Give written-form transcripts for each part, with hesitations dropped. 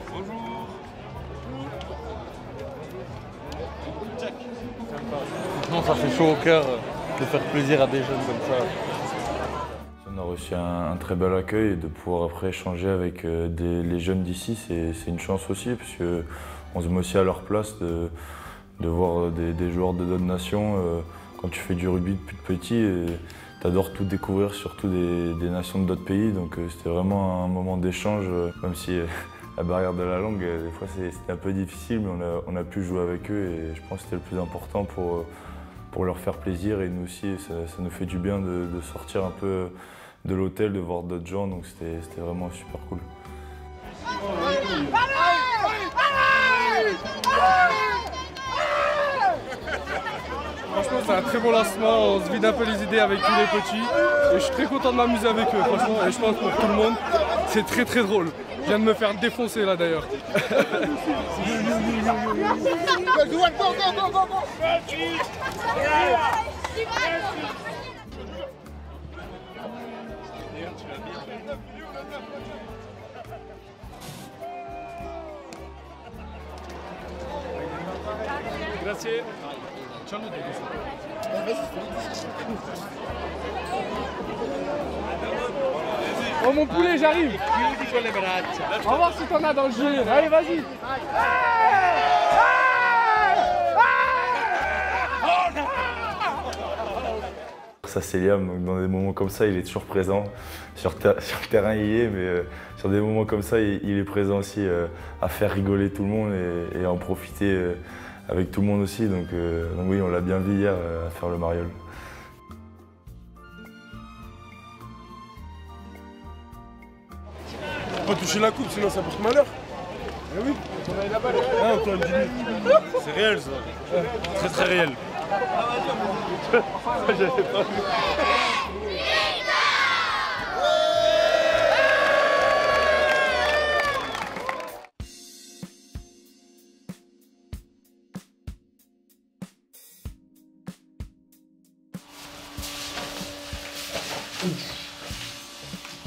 Bonjour. Non, ça fait chaud au cœur de faire plaisir à des jeunes comme ça. On a reçu un très bel accueil et de pouvoir après échanger avec les jeunes d'ici, c'est une chance aussi parce qu'on se met aussi à leur place de voir des joueurs de d'autres nations. Quand tu fais du rugby depuis petit, tu adores tout découvrir, surtout des nations de d'autres pays. Donc c'était vraiment un moment d'échange, même si la barrière de la langue, des fois c'était un peu difficile, mais on a pu jouer avec eux et je pense que c'était le plus important pour leur faire plaisir. Et nous aussi, ça nous fait du bien de sortir un peu de l'hôtel, de voir d'autres gens, donc c'était vraiment super cool. Franchement, c'est un très bon lancement, on se vide un peu les idées avec tous les petits et je suis très content de m'amuser avec eux, franchement, et je pense pour tout le monde, c'est très très drôle. Je viens de me faire défoncer là d'ailleurs. Grazie. Oh mon poulet, j'arrive. On va voir si t'en as dans le gilet. Allez, vas-y. Ça c'est Liam, donc dans des moments comme ça, il est toujours présent. Sur le terrain, il y est, mais sur des moments comme ça, il est présent aussi à faire rigoler tout le monde et à en profiter avec tout le monde aussi. Donc oui, on l'a bien vu hier à faire le mariole. Faut pas toucher la coupe, sinon ça porte malheur. Eh oui. Ah, Antoine, dis-lui. C'est réel ça. Très très réel. J'avais pas vu.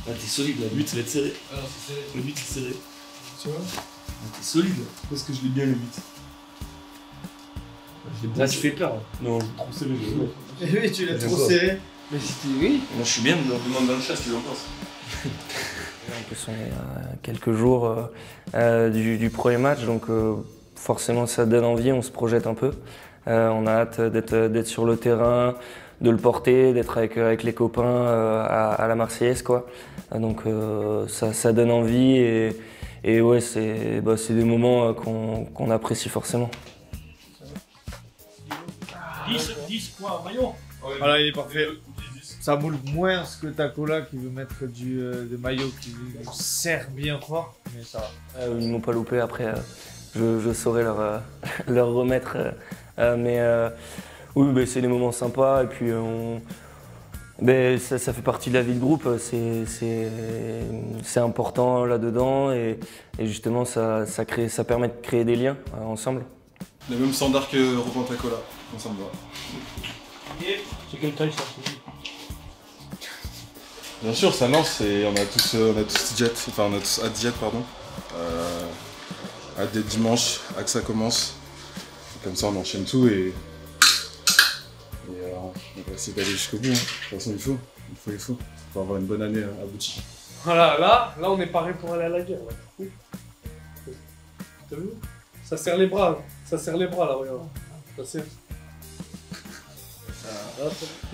Ah, t'es solide, la 8 ça va être serré. Alors c'est serré. Le 8 c'est serré. Tu vois? Ah, t'es solide. Parce que je l'ai bien le 8. Là tu fais peur. Non, je l'ai trop serré. Oui, tu l'as trop serré. Mais c'était oui. Moi je suis bien, on demande dans le chat ce que tu en penses. En plus on est à quelques jours du premier match, donc forcément ça donne envie, on se projette un peu. On a hâte d'être sur le terrain, de le porter, d'être avec les copains à la Marseillaise, quoi. Donc ça donne envie et ouais, c'est des moments qu'on apprécie forcément. 10 quoi, maillot. Voilà, il est parfait. Ça moule moins que Tacola qui veut mettre de maillot qui nous serre bien fort, mais ça va. Ils ne m'ont pas loupé, après je saurais leur remettre. Oui, c'est des moments sympas et puis ça fait partie de la vie de groupe, c'est important là-dedans et justement ça permet de créer des liens ensemble. Le même standard que Robin Tacola, ensemble. C'est quelle taille ça? Bien sûr, ça lance et on a tous jet, enfin on a tous hâte jet, pardon. Hâte d'être dimanche, hâte que ça commence. Comme ça on enchaîne tout et on va essayer d'aller jusqu'au bout. Hein. De toute façon il faut pour avoir une bonne année aboutie. Voilà, là on est paré pour aller à la guerre. Ouais. Oui. T'as vu? Ça serre les bras, là, regarde. Ça serre.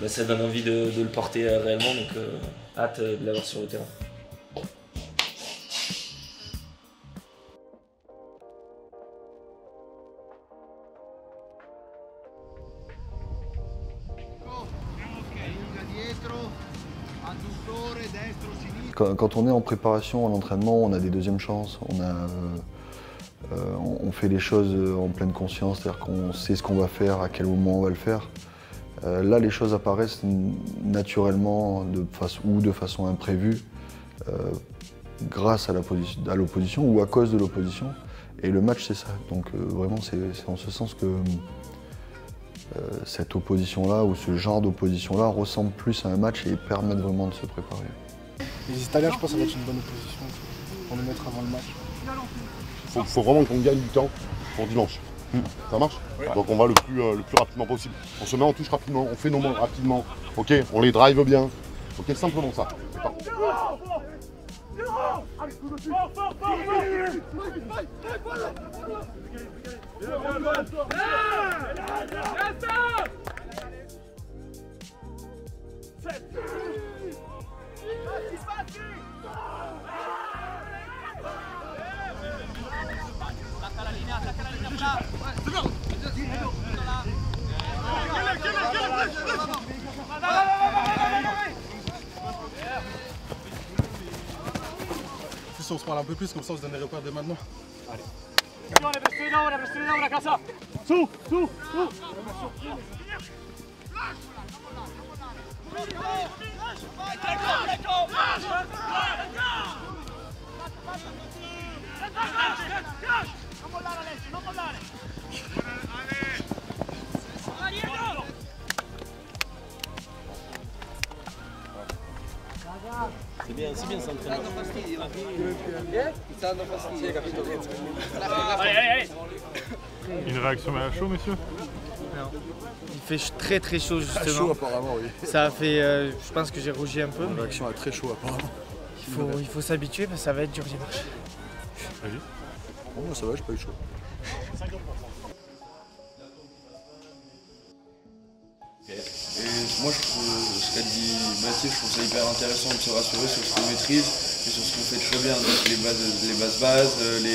Ça donne envie de le porter réellement, donc hâte de l'avoir sur le terrain. Quand on est en préparation, en entraînement, on a des deuxièmes chances, on fait les choses en pleine conscience, c'est-à-dire qu'on sait ce qu'on va faire, à quel moment on va le faire. Là, les choses apparaissent naturellement ou de façon imprévue grâce à l'opposition ou à cause de l'opposition. Et le match, c'est ça. Donc vraiment, c'est en ce sens que cette opposition-là ou ce genre d'opposition-là ressemble plus à un match et permettent vraiment de se préparer. Les Italiens, je pense que ça va être une bonne opposition pour nous mettre avant le match. Faut vraiment qu'on gagne du temps pour dimanche. Ça marche? Donc on va le plus rapidement possible. On se met en touche rapidement, on fait nos mains rapidement. Ok, on les drive bien. Ok, simplement ça. Si on se parle un peu plus, comme ça on se donne des repères dès maintenant. Allez. C'est bien ça entraînement. Une réaction à chaud, messieurs? Il fait très très chaud justement. Très chaud apparemment, oui. Ça a fait, je pense que j'ai rougi un peu. La réaction est très chaud apparemment. Il faut s'habituer parce que ça va être dur dimanche. Vas-y. Bon, moi ça va, j'ai pas eu chaud. Et moi, ce qu'a dit Baptiste, je trouve ça hyper intéressant de se rassurer sur ce qu'on maîtrise et sur ce qu'on fait très bien. Donc les bases, le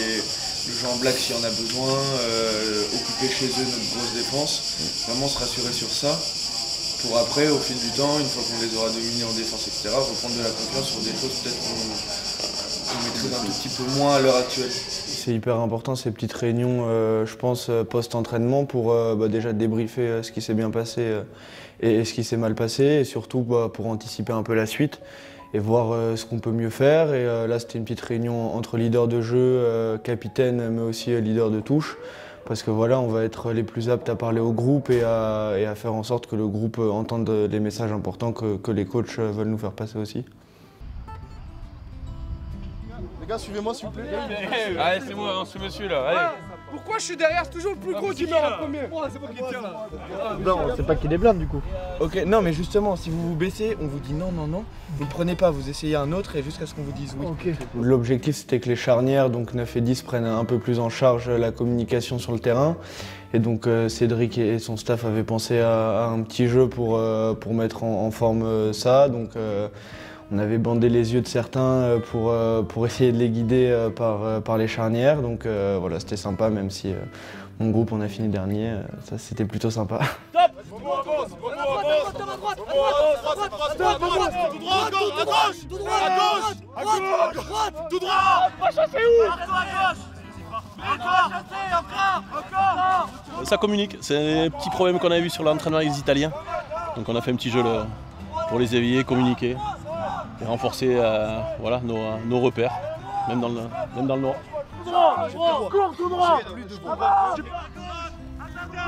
jeu en black s'il y en a besoin, occuper chez eux notre grosse défense, vraiment se rassurer sur ça. Pour après, au fil du temps, une fois qu'on les aura dominés en défense, etc., reprendre de la confiance sur des choses peut-être qu'on maîtrise un tout petit peu moins à l'heure actuelle. C'est hyper important ces petites réunions, je pense, post-entraînement pour déjà débriefer ce qui s'est bien passé et ce qui s'est mal passé et surtout pour anticiper un peu la suite et voir ce qu'on peut mieux faire. Et là, c'était une petite réunion entre leaders de jeu, capitaine, mais aussi leader de touche. Parce que voilà, on va être les plus aptes à parler au groupe et à faire en sorte que le groupe entende les messages importants que les coachs veulent nous faire passer aussi. Les gars, suivez-moi s'il vous plaît. Allez, c'est moi, ce monsieur là, allez. Pourquoi je suis derrière? C'est toujours le plus gros qui meurt en premier. C'est moi qui tiens là. Non, c'est pas qu'il est blinde du coup. Ok, non mais justement, si vous vous baissez, on vous dit non, non, non. Vous le prenez pas, vous essayez un autre et jusqu'à ce qu'on vous dise oui. Ok. L'objectif, c'était que les charnières, donc 9 et 10, prennent un peu plus en charge la communication sur le terrain. Et donc Cédric et son staff avaient pensé à un petit jeu pour mettre en forme ça. Donc on avait bandé les yeux de certains pour essayer de les guider par les charnières. Donc voilà, c'était sympa, même si mon groupe, on a fini dernier. Ça, c'était plutôt sympa. Ça communique, c'est un petit problème qu'on a vu sur l'entraînement avec les Italiens. Donc on a fait un petit jeu pour les éveiller, communiquer et renforcer voilà, nos repères, même dans le nord. Cours tout droit.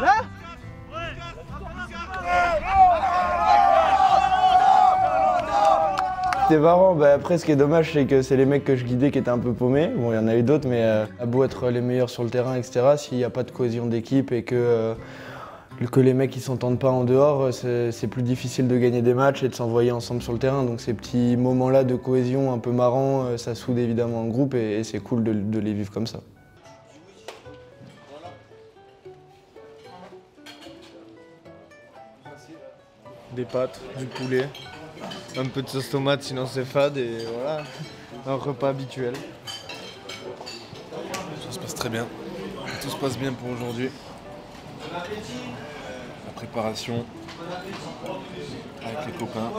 Là. C'était marrant, après ce qui est dommage c'est que c'est les mecs que je guidais qui étaient un peu paumés. Bon, il y en avait d'autres, mais à beau être les meilleurs sur le terrain, etc., s'il n'y a pas de cohésion d'équipe et que les mecs ne s'entendent pas en dehors, c'est plus difficile de gagner des matchs et de s'envoyer ensemble sur le terrain. Donc ces petits moments-là de cohésion un peu marrants, ça soude évidemment un groupe et c'est cool de les vivre comme ça. Des pâtes, du poulet, un peu de sauce tomate sinon c'est fade et voilà, un repas habituel. Ça se passe très bien, tout se passe bien pour aujourd'hui. La préparation avec les copains,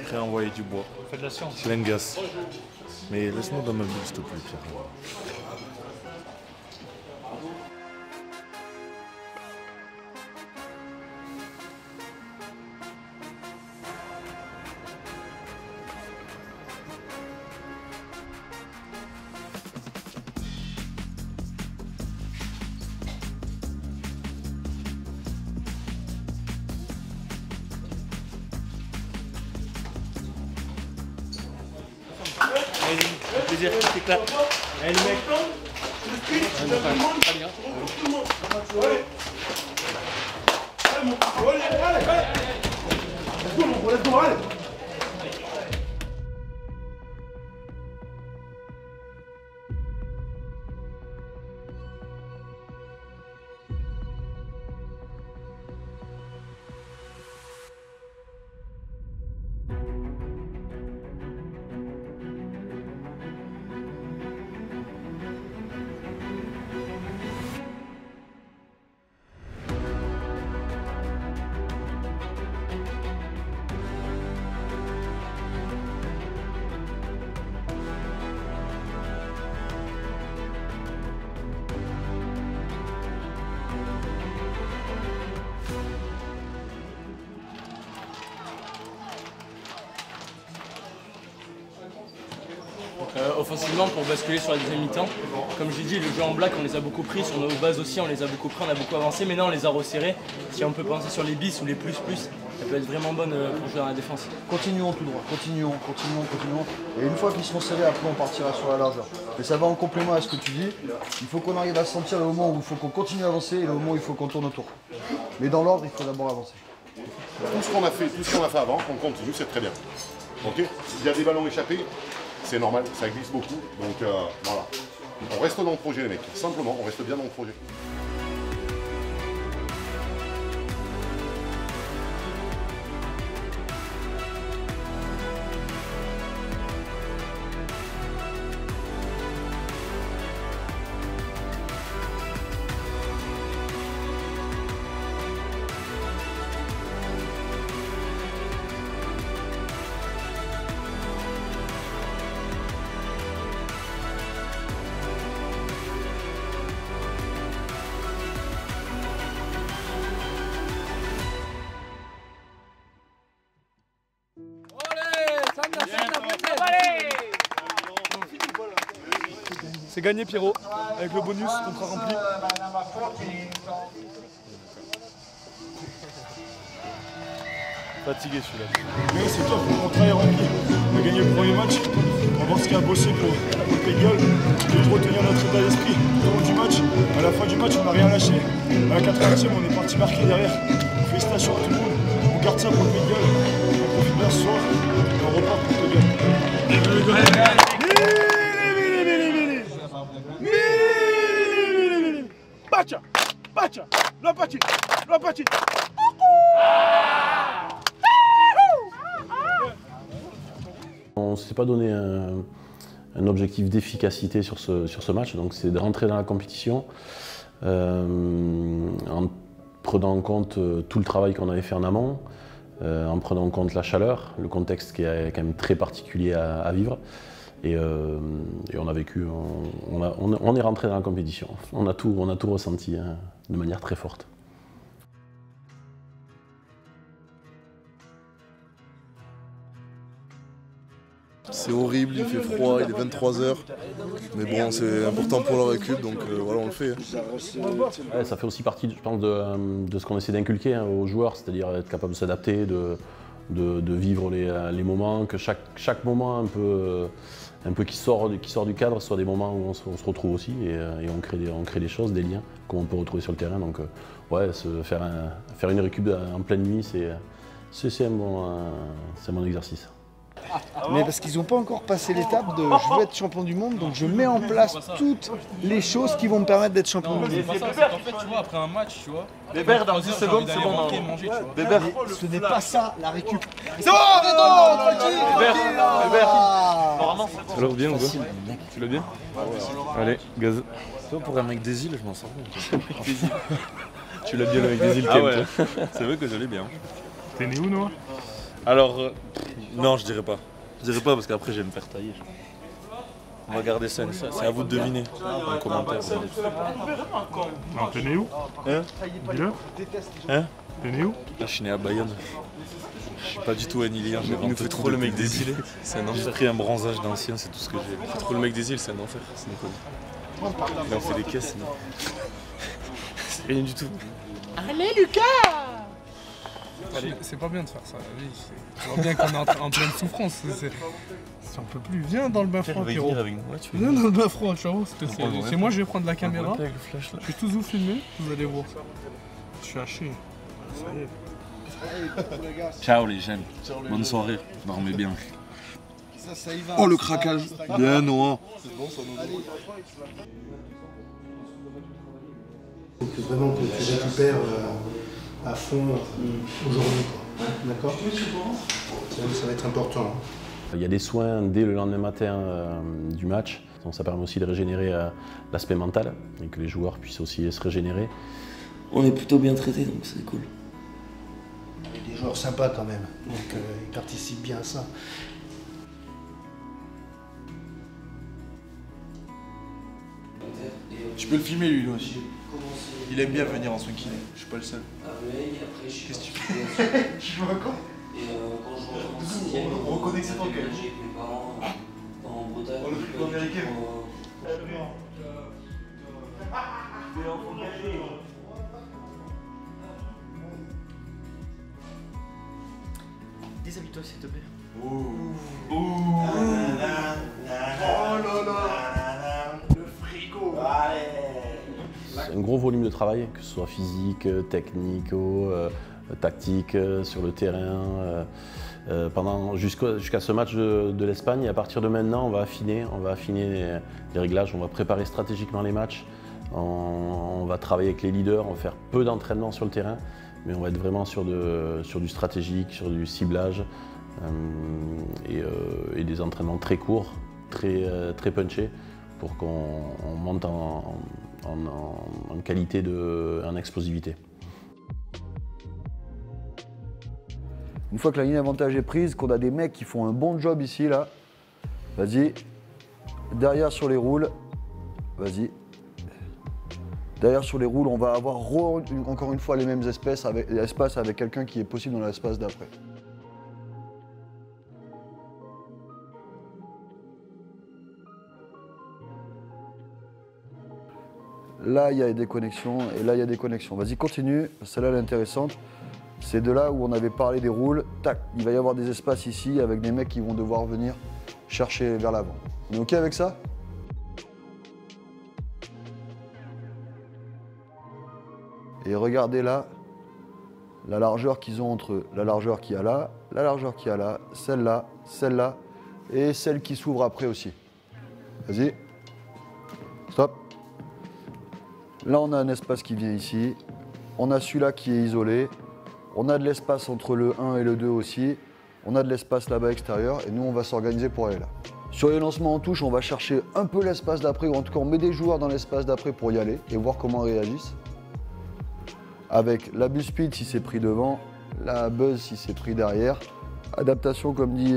prêt à envoyer du bois. Faites de la science. Plein de gaz. Mais laisse-moi dans ma bulle s'il te plaît, Pierre. plaisir, c'est clair. Allez les mecs. Offensivement, pour basculer sur la deuxième mi-temps, comme je l'ai dit, le jeu en black on les a beaucoup pris, sur nos bases aussi on les a beaucoup pris, on a beaucoup avancé, mais là on les a resserrés. Si on peut penser sur les bis ou les plus, ça peut être vraiment bonne pour jouer dans la défense. Continuons tout droit, continuons. Et une fois qu'ils seront serrés, après on partira sur la largeur. Mais ça va en complément à ce que tu dis. Il faut qu'on arrive à sentir le moment où il faut qu'on continue à avancer et le moment où il faut qu'on tourne autour. Mais dans l'ordre, il faut d'abord avancer. Tout ce qu'on a fait avant, on continue, c'est très bien. Ok. Il y a des ballons échappés, c'est normal, ça glisse beaucoup. Donc voilà. On reste dans le projet les mecs, simplement, on reste bien dans le projet. C'est gagné Pierrot, avec le bonus, contrat rempli. Fatigué celui-là. Mais c'est top, le contrat est rempli. On a gagné le premier match. On va voir ce qu'il y a à bosser pour le Pays de Galles. Et de retenir notre état d'esprit tout au long du match. À la fin du match, on n'a rien lâché. À la 80e, on est parti marquer derrière. Félicitations à tout le monde. On garde ça pour le Pays de Galles. On profite bien ce soir. Et on repart pour le Pays de Galles. Bacia, la partie. On ne s'est pas donné un objectif d'efficacité sur ce match, donc c'est de rentrer dans la compétition en prenant en compte tout le travail qu'on avait fait en amont, en prenant en compte la chaleur, le contexte qui est quand même très particulier à vivre. Et on a vécu, on est rentré dans la compétition. On a tout ressenti hein, de manière très forte. C'est horrible, il fait froid, il est 23 h. Mais bon, c'est important pour leur récup, donc voilà, on le fait. Ouais, ça fait aussi partie, je pense, de ce qu'on essaie d'inculquer hein, aux joueurs, c'est-à-dire être capable de s'adapter, de vivre les moments, que chaque moment un peu qui sort du cadre soit des moments où on se retrouve aussi et on crée des choses, des liens qu'on peut retrouver sur le terrain. Donc ouais, faire une récup en pleine nuit, c'est un bon exercice. Mais parce qu'ils n'ont pas encore passé l'étape de je veux être champion du monde, donc je mets en place toutes les choses qui vont me permettre d'être champion du monde. En fait, tu vois, après un match, tu vois, Bébert, dans 10 secondes, c'est bon. Bébert, ce n'est pas ça la récup. C'est bon, Bébert. Ça l'a bien ou pas? Tu l'as bien? Allez, gaz. Toi, pour un mec des îles, je m'en sors bien. Tu l'as bien le mec des îles, ouais. C'est vrai que je l'ai bien. T'es né où, Noah? Alors, non, je dirais pas. Je dirais pas parce qu'après, je vais me faire tailler. On va garder ça, c'est à vous de deviner en commentaire. Non, t'es né où? Hein? Dis-le. Hein? T'es né où? Là, je suis né à Bayonne. Je suis pas du tout anilien, j'ai rentré trop le mec des îles. J'ai pris un bronzage d'ancien, c'est tout ce que j'ai. C'est trop le mec des îles, c'est un enfer, c'est une conne. Il en fait des caisses, non. C'est rien du tout. Allez, Lucas! C'est pas bien de faire ça. Tu vois bien qu'on est en pleine souffrance. J'en peux plus. Viens dans le bain froid, Pierrot. Viens dans le bain froid, tu vois. C'est moi, je vais prendre la caméra. Je vais tous vous filmer, vous allez voir. Je suis haché. Ça y est. Ciao les jeunes. Bonne soirée. Dormez bien. Oh le craquage. Bien non. Il faut vraiment que tu récupères à fond aujourd'hui. D'accord? Ça va être important. Il y a des soins dès le lendemain matin du match. Donc ça permet aussi de régénérer l'aspect mental et que les joueurs puissent aussi se régénérer. On est plutôt bien traités, donc c'est cool. Il y a des joueurs sympas quand même, donc ils participent bien à ça. Tu peux le filmer lui aussi. Il aime bien venir en son kiné, je suis pas le seul. Qu'est-ce que tu fais? Je joue à quoi? On reconnaît que c'est toi quel? En Bretagne. Oh, le football américain. Déshabille-toi s'il te plaît. Oh là là. Le frigo. C'est un gros volume de travail, que ce soit physique, technique, tactique, sur le terrain. Jusqu'à ce match de l'Espagne, et à partir de maintenant, on va affiner les réglages, on va préparer stratégiquement les matchs, on va travailler avec les leaders, on va faire peu d'entraînement sur le terrain, mais on va être vraiment sur du stratégique, sur du ciblage et des entraînements très courts, très punchés, pour qu'on monte en qualité en explosivité. Une fois que la ligne d'avantage est prise, qu'on a des mecs qui font un bon job ici, là, vas-y. Derrière sur les roules, vas-y. Derrière sur les roules, on va avoir encore une fois les mêmes espaces avec quelqu'un qui est possible dans l'espace d'après. Là, il y a des connexions et là, il y a des connexions. Vas-y, continue. Celle-là, elle est intéressante. C'est de là où on avait parlé des roules. Tac, il va y avoir des espaces ici avec des mecs qui vont devoir venir chercher vers l'avant. On est OK avec ça? Et regardez là, la largeur qu'ils ont entre la largeur qu'il y a là, la largeur qu'il y a là, celle-là et celle qui s'ouvre après aussi. Vas-y. Stop. Là, on a un espace qui vient ici. On a celui-là qui est isolé. On a de l'espace entre le 1 et le 2 aussi. On a de l'espace là-bas extérieur. Et nous, on va s'organiser pour aller là. Sur les lancements en touche, on va chercher un peu l'espace d'après. Ou en tout cas, on met des joueurs dans l'espace d'après pour y aller et voir comment ils réagissent. Avec la bus speed si c'est pris devant, la buzz si c'est pris derrière. Adaptation, comme dit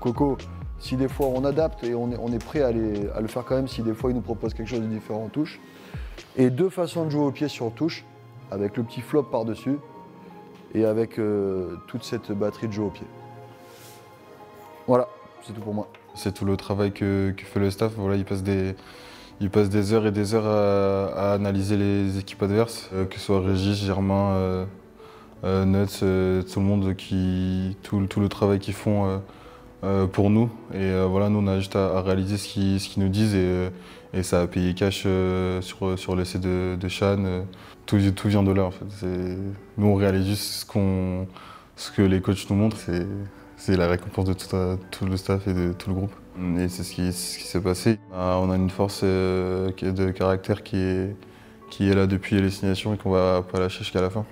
Coco. Si des fois on adapte et on est prêt à le faire quand même, si des fois ils nous proposent quelque chose de différent en touche. Et deux façons de jouer au pied sur touche, avec le petit flop par-dessus et avec toute cette batterie de jeu au pied. Voilà, c'est tout pour moi. C'est tout le travail que fait le staff. Voilà, il passe des heures et des heures à analyser les équipes adverses, que ce soit Régis, Germain, Nuts, tout le monde, tout le travail qu'ils font pour nous. Et voilà, nous on a juste à réaliser ce qu'ils nous disent et ça a payé cash sur l'essai de Chan. Tout vient de là en fait. Nous on réalise juste ce que les coachs nous montrent, c'est la récompense de tout le staff et de tout le groupe. Et c'est ce qui s'est passé. On a une force de caractère qui est là depuis les signations et qu'on va pas lâcher jusqu'à la fin.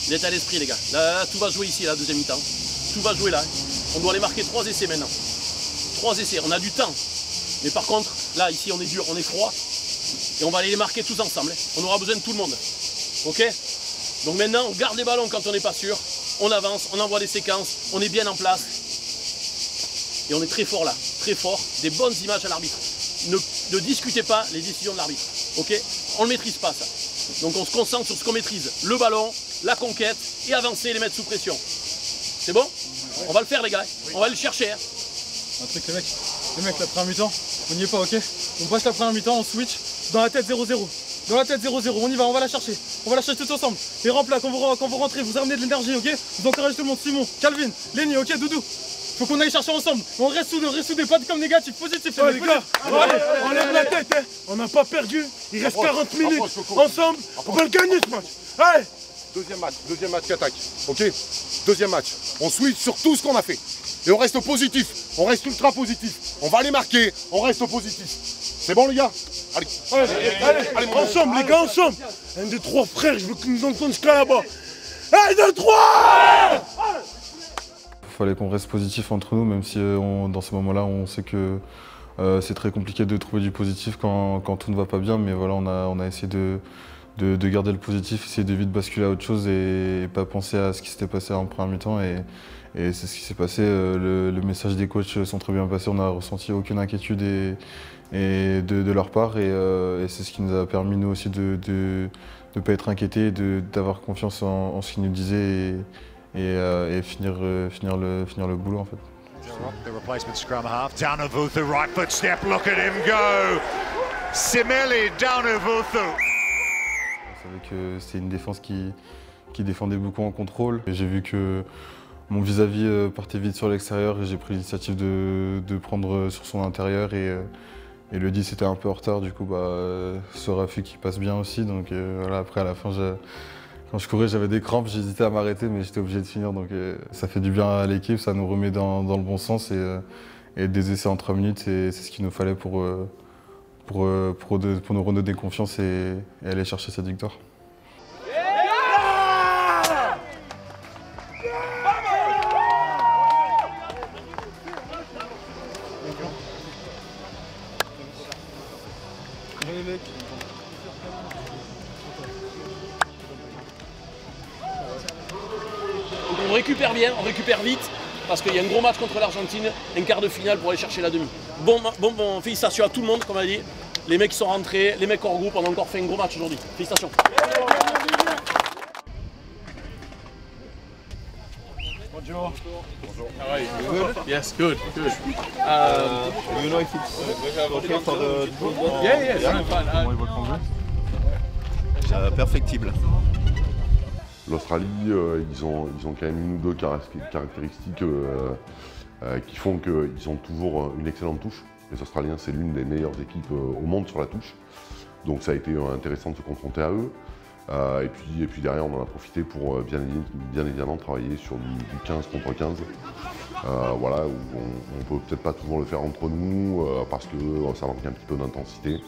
L'état d'esprit les gars, là, tout va jouer ici, la deuxième mi-temps. Tout va jouer là. On doit aller marquer 3 essais maintenant. 3 essais, on a du temps. Mais par contre, là, ici, on est dur, on est froid. Et on va aller les marquer tous ensemble. On aura besoin de tout le monde. Ok? Donc maintenant, on garde les ballons quand on n'est pas sûr. On avance, on envoie des séquences, on est bien en place. Et on est très fort là, très fort. Des bonnes images à l'arbitre. Ne discutez pas les décisions de l'arbitre. Ok? On ne maîtrise pas ça. Donc on se concentre sur ce qu'on maîtrise. Le ballon, la conquête et avancer et les mettre sous pression. C'est bon? On va le faire les gars, on va le chercher. Hein. Un truc les mecs, la première mi-temps, on n'y est pas, ok? On passe la première mi-temps, on switch, dans la tête 0-0. Dans la tête 0-0, on y va, on va la chercher. On va la chercher tous ensemble. Les rampes là, quand vous rentrez, vous ramenez de l'énergie, ok? Vous encouragez tout le monde, Simon, Calvin, Lenny, ok, Doudou. Faut qu'on aille chercher ensemble. On reste soudés, pas comme négatif, positif. Ouais, les gars, on lève la tête, hein. On n'a pas perdu. Il reste 40 minutes. Ensemble, on va le gagner ce match. Allez. Deuxième match qui attaque, ok? Deuxième match, on switch sur tout ce qu'on a fait. Et on reste positif, on reste ultra positif. On va les marquer, on reste positif. C'est bon les gars? Allez, allez, ensemble les gars, ensemble. 1, 2, 3 frères, je veux que nous entendions jusqu'à là-bas. 1, 2, 3. Il fallait qu'on reste positif entre nous, même si dans ce moment-là, on sait que c'est très compliqué de trouver du positif quand tout ne va pas bien. Mais voilà, on a essayé de garder le positif, essayer de vite basculer à autre chose et pas penser à ce qui s'était passé en première mi-temps. Et c'est ce qui s'est passé. Le message des coachs sont très bien passés. On n'a ressenti aucune inquiétude de leur part. Et c'est ce qui nous a permis, nous aussi, de ne pas être inquiétés, d'avoir confiance en ce qu'ils nous disaient et finir le boulot, en fait. The replacement scrum half. Downavuthu, right foot step, look at him go! Simeli Downavuthu. Je savais que c'était une défense qui défendait beaucoup en contrôle. J'ai vu que mon vis-à-vis partait vite sur l'extérieur et j'ai pris l'initiative de prendre sur son intérieur et le 10 était un peu en retard, du coup ce refus qui passe bien aussi. Donc voilà, après à la fin, quand je courais j'avais des crampes, j'hésitais à m'arrêter mais j'étais obligé de finir. Donc ça fait du bien à l'équipe, ça nous remet dans le bon sens et des essais en 3 minutes, c'est ce qu'il nous fallait pour nous redonner confiance et aller chercher cette victoire. On récupère bien, on récupère vite, parce qu'il y a un gros match contre l'Argentine, un quart de finale pour aller chercher la demi. Bon, félicitations à tout le monde, comme on a dit. Les mecs qui sont rentrés, les mecs hors groupe, on a encore fait un gros match aujourd'hui. Félicitations. Bonjour. Bonjour. How are you? Good? Yes, good. Do you know if it's okay for the football? Yeah, fine. Perfectible. L'Australie, ils ont quand même une ou deux caractéristiques qui font qu'ils ont toujours une excellente touche. Les Australiens, c'est l'une des meilleures équipes au monde sur la touche. Donc ça a été intéressant de se confronter à eux. Et puis derrière, on en a profité pour bien évidemment travailler sur du 15 contre 15. Voilà, où on peut peut-être pas toujours le faire entre nous parce que ça manque un petit peu d'intensité.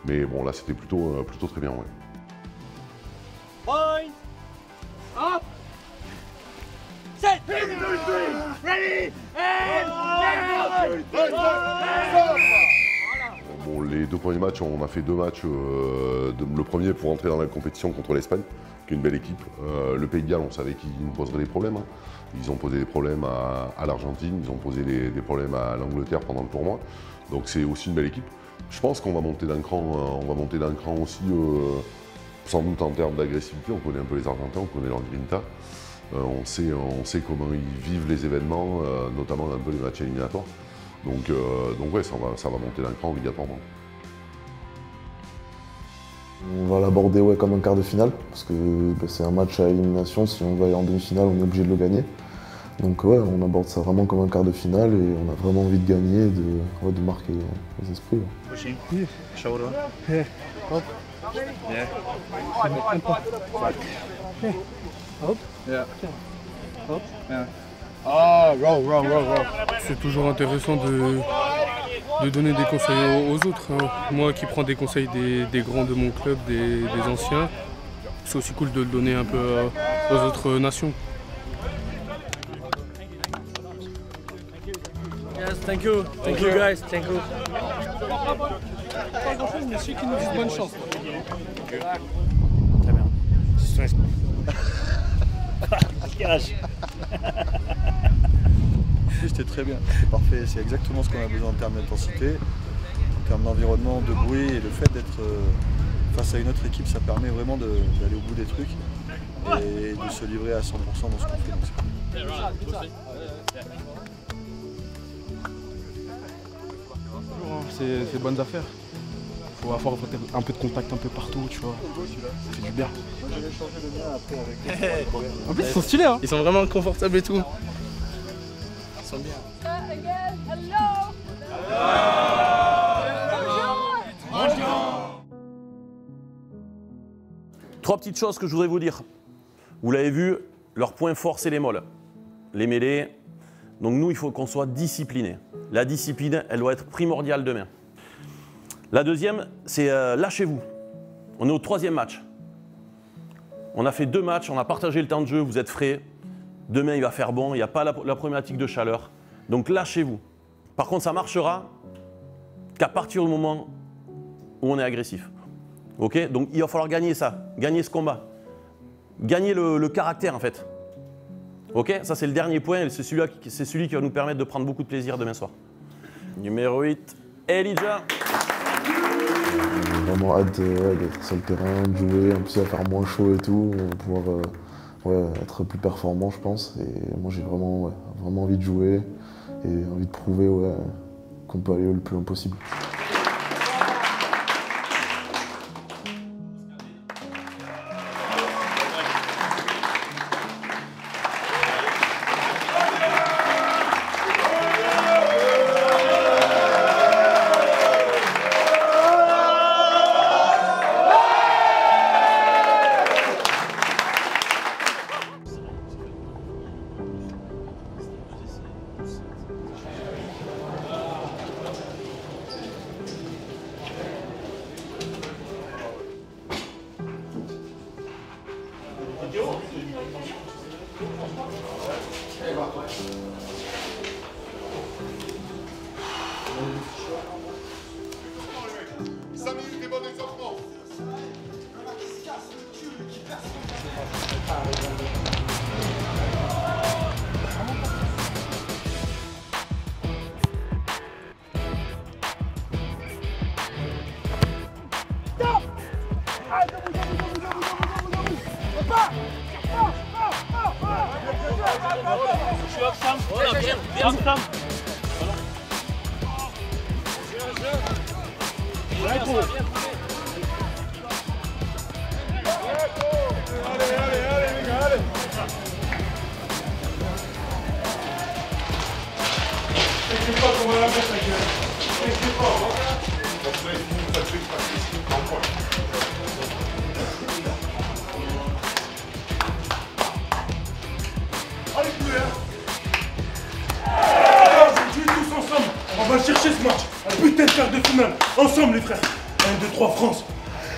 Mais bon, là, c'était plutôt très bien, ouais. Point. Up. Set. Ready. Bon, les deux premiers matchs, on a fait 2 matchs. Le premier pour entrer dans la compétition contre l'Espagne, qui est une belle équipe. Le Pays de Galles, on savait qu'ils nous poseraient des problèmes. Ils ont posé des problèmes à l'Argentine, ils ont posé des problèmes à l'Angleterre pendant le tournoi. Donc c'est aussi une belle équipe. Je pense qu'on va monter d'un cran, aussi, sans doute en termes d'agressivité. On connaît un peu les Argentins, on connaît leur grinta. On sait comment ils vivent les événements, notamment un peu les matchs éliminatoires. Donc ouais, ça va monter d'un cran obligatoirement. On va l'aborder comme un quart de finale, parce que c'est un match à élimination. Si on va aller en demi-finale, on est obligé de le gagner. Donc ouais, on aborde ça vraiment comme un quart de finale et on a vraiment envie de gagner et de marquer les esprits. Pushing. Shoulder. Up. Yeah. Hop. Yeah. Hop. Yeah. Ah, roll. C'est toujours intéressant de donner des conseils aux autres. Moi qui prends des conseils des grands de mon club, des anciens, c'est aussi cool de le donner un peu aux autres nations. Yes, thank you guys, thank you. Pas grand chose, mais ceux qui nous disent bonne chance. Très bien. C'était très bien, c'est parfait, c'est exactement ce qu'on a besoin en termes d'intensité, en termes d'environnement, de bruit, et le fait d'être face à une autre équipe, ça permet vraiment d'aller au bout des trucs et de se livrer à 100% dans ce qu'on fait. C'est bonnes affaires. faut avoir un peu de contact un peu partout, tu vois. Ça fait du bien. En plus, ils sont stylés, hein. Ils sont vraiment confortables et tout. Ils sont bien. Trois petites choses que je voudrais vous dire. Vous l'avez vu, leur point fort, c'est les molles. Les mêlées. Donc nous, il faut qu'on soit disciplinés. La discipline, elle doit être primordiale demain. La deuxième, c'est lâchez-vous. On est au 3e match. On a fait 2 matchs, on a partagé le temps de jeu, vous êtes frais. Demain, il va faire bon, il n'y a pas la problématique de chaleur. Donc lâchez-vous. Par contre, ça marchera qu'à partir du moment où on est agressif. Ok? Donc il va falloir gagner ça, gagner ce combat. Gagner le caractère en fait. Ok? Ça c'est le dernier point et c'est celui qui va nous permettre de prendre beaucoup de plaisir demain soir. Numéro 8, Elijah. J'ai vraiment hâte d'être sur le terrain, de jouer, en plus il va faire moins chaud et tout, on va pouvoir être plus performant je pense. Et moi j'ai vraiment envie de jouer et envie de prouver qu'on peut aller le plus loin possible. On va chercher ce match, un putain de quart de finale, ensemble les frères. 1, 2, 3 France.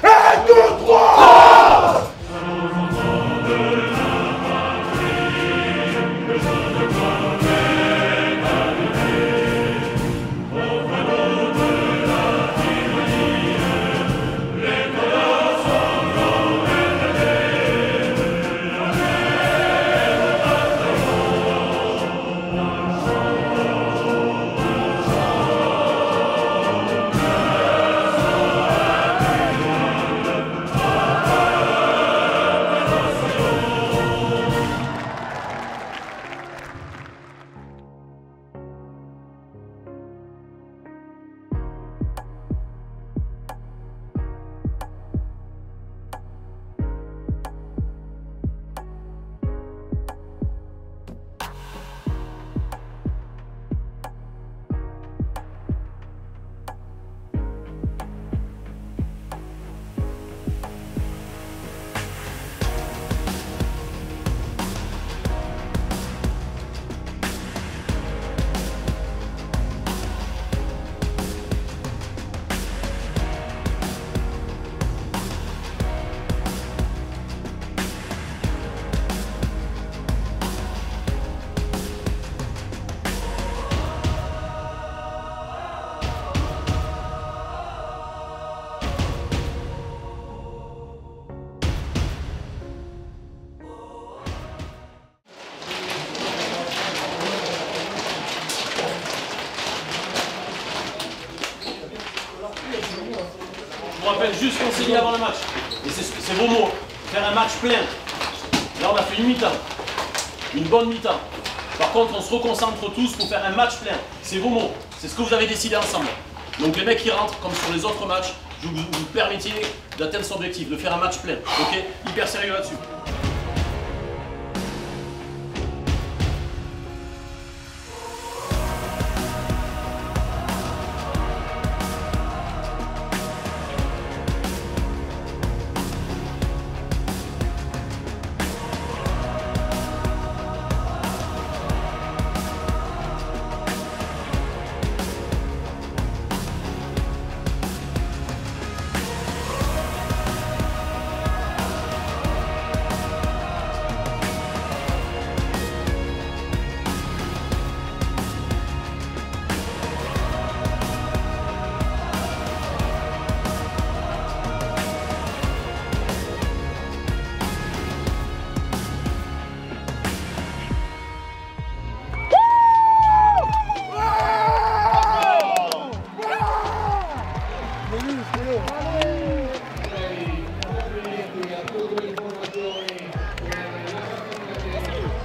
1, 2, 3 Je vous rappelle juste qu'on s'est dit avant le match, et c'est vos mots, faire un match plein. Là on a fait une mi-temps, une bonne mi-temps. Par contre on se reconcentre tous pour faire un match plein. C'est vos mots, c'est ce que vous avez décidé ensemble. Donc les mecs qui rentrent, comme sur les autres matchs, Je veux que vous permettiez d'atteindre son objectif, de faire un match plein. Ok? Hyper sérieux là-dessus.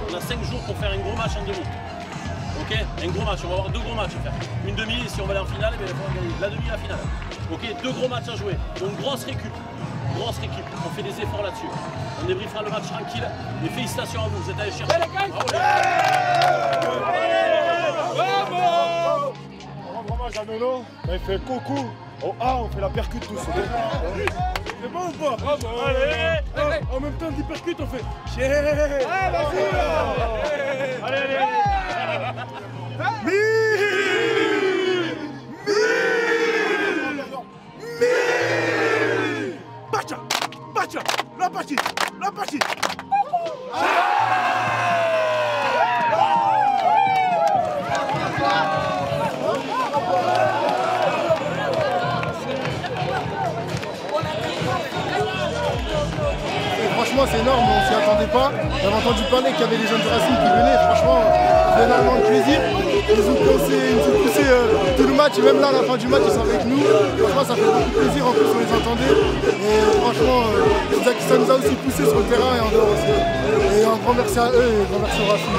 On a 5 jours pour faire un gros match en demi. Ok? Un gros match, on va avoir 2 gros matchs à faire. Une demi, et si on va aller en finale, il faut gagner la demi et la finale. Ok? 2 gros matchs à jouer. Donc grosse récup. Grosse récup. On fait des efforts là-dessus. On débriefera le match tranquille. Et félicitations à vous, vous êtes allés chercher. On rend hommage à Nono, il fait coucou. Au A, on fait la percute tous. C'est bon ou pas? Bravo. Allez. En même temps, on dit percute, on fait chier. Allez, Bacha, Bacha, la partie, la partie. Franchement, c'est énorme, on s'y attendait pas. J'avais entendu parler qu'il y avait des jeunes du Racing qui venaient. Franchement, c'est énormément de plaisir. Ils nous ont poussé tout le match, et même là, à la fin du match, ils sont avec nous. Franchement, ça fait beaucoup de plaisir. En plus, on les entendait. Et franchement, ça nous a aussi poussé sur le terrain et en dehors aussi. Et un grand merci à eux et un grand merci au Racing.